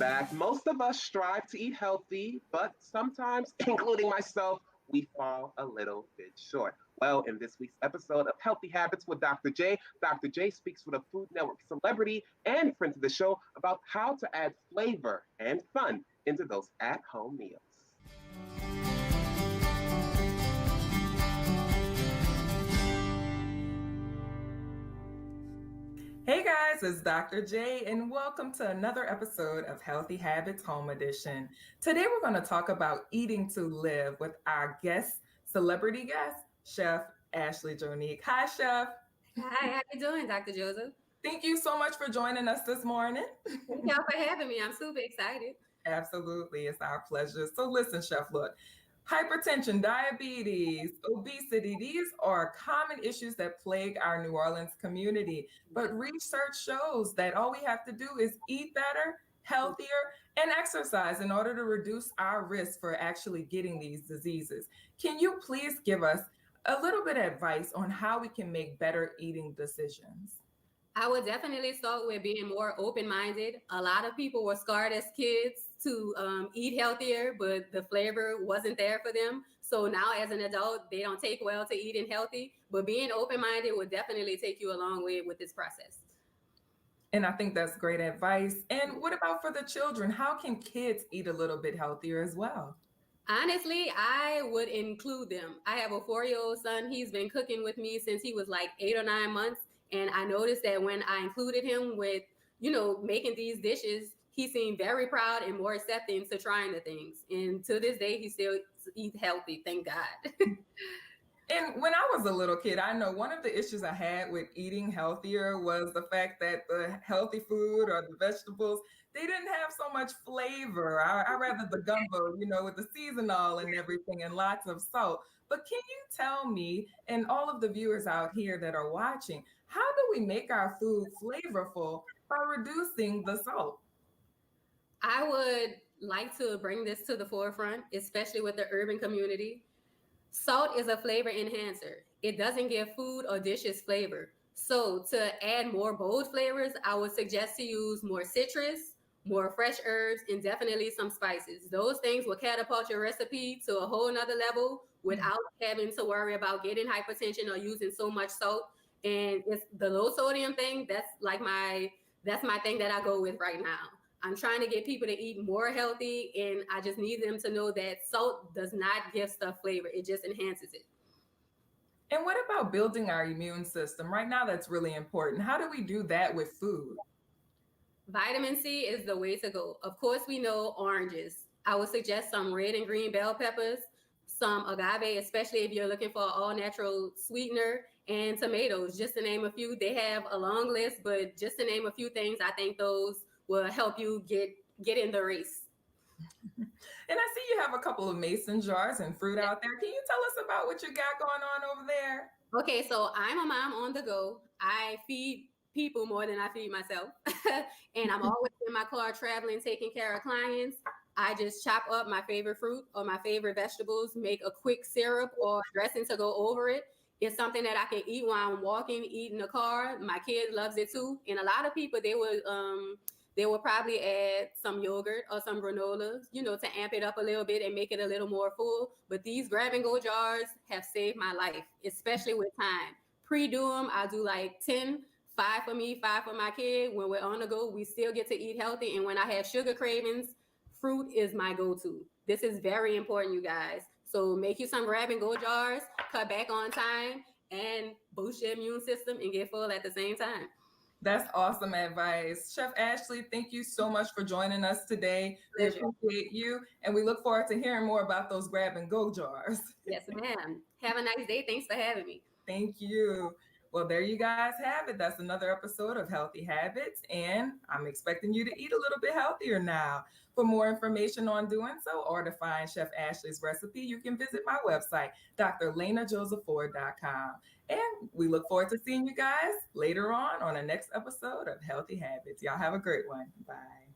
back. Most of us strive to eat healthy, but sometimes, including myself, we fall a little bit short. Well, in this week's episode of Healthy Habits with Dr. J speaks with a Food Network celebrity and friend to the show about how to add flavor and fun into those at home meals. Hey guys, it's Dr. J, and welcome to another episode of Healthy Habits Home Edition. Today we're going to talk about eating to live with our celebrity guest, Chef Ashley Jonique. Hi, Chef. Hi, how you doing, Dr. Joseph? Thank you so much for joining us this morning. Thank y'all for having me. I'm super excited. Absolutely, it's our pleasure. So listen, Chef, look. Hypertension, diabetes, obesity, these are common issues that plague our New Orleans community. But research shows that all we have to do is eat better, healthier, and exercise in order to reduce our risk for actually getting these diseases. Can you please give us a little bit of advice on how we can make better eating decisions? I would definitely start with being more open-minded. A lot of people were scarred as kids to eat healthier, but the flavor wasn't there for them. So now as an adult, they don't take well to eating healthy, but being open-minded would definitely take you a long way with this process. And I think that's great advice. And what about for the children? How can kids eat a little bit healthier as well? Honestly, I would include them. I have a 4-year-old son. He's been cooking with me since he was like 8 or 9 months. And I noticed that when I included him with, making these dishes, he seemed very proud and more accepting to trying the things. And to this day, he still eats healthy, thank God. And when I was a little kid, I know one of the issues I had with eating healthier was the fact that the healthy food or the vegetables, they didn't have so much flavor. I rather the gumbo, with the seasonal and everything and lots of salt. But can you tell me, and all of the viewers out here that are watching, how do we make our food flavorful by reducing the salt? I would like to bring this to the forefront, especially with the urban community. Salt is a flavor enhancer. It doesn't give food or dishes flavor. So to add more bold flavors, I would suggest to use more citrus, more fresh herbs, and definitely some spices. Those things will catapult your recipe to a whole nother level without having to worry about getting hypertension or using so much salt. And it's the low sodium thing. That's my thing that I go with right now. I'm trying to get people to eat more healthy, and I just need them to know that salt does not give stuff flavor. It just enhances it. And what about building our immune system? Right now, that's really important. How do we do that with food? Vitamin C is the way to go. Of course, we know oranges. I would suggest some red and green bell peppers, some agave, especially if you're looking for an all-natural sweetener, and tomatoes, just to name a few. They have a long list, but just to name a few things, I think those will help you get in the race. And I see you have a couple of mason jars and fruit out there. Can you tell us about what you got going on over there? Okay, so I'm a mom on the go. I feed people more than I feed myself. And I'm always in my car traveling, taking care of clients. I just chop up my favorite fruit or my favorite vegetables, make a quick syrup or dressing to go over it. It's something that I can eat while I'm walking, eat in the car. My kid loves it too. And a lot of people, they will probably add some yogurt or some granola, to amp it up a little bit and make it a little more full. But these grab and go jars have saved my life, especially with time. Pre-do them, I do like 10, 5 for me, 5 for my kid. When we're on the go, we still get to eat healthy. And when I have sugar cravings, fruit is my go-to. This is very important, you guys. So make you some grab and go jars, cut back on time, and boost your immune system and get full at the same time. That's awesome advice. Chef Ashley, thank you so much for joining us today. We appreciate you, and we look forward to hearing more about those grab and go jars. Yes, ma'am. Have a nice day. Thanks for having me. Thank you. Well, there you guys have it. That's another episode of Healthy Habits, and I'm expecting you to eat a little bit healthier now. For more information on doing so or to find Chef Ashley's recipe, you can visit my website, drlenajosepford.com. And we look forward to seeing you guys later on the next episode of Healthy Habits. Y'all have a great one. Bye.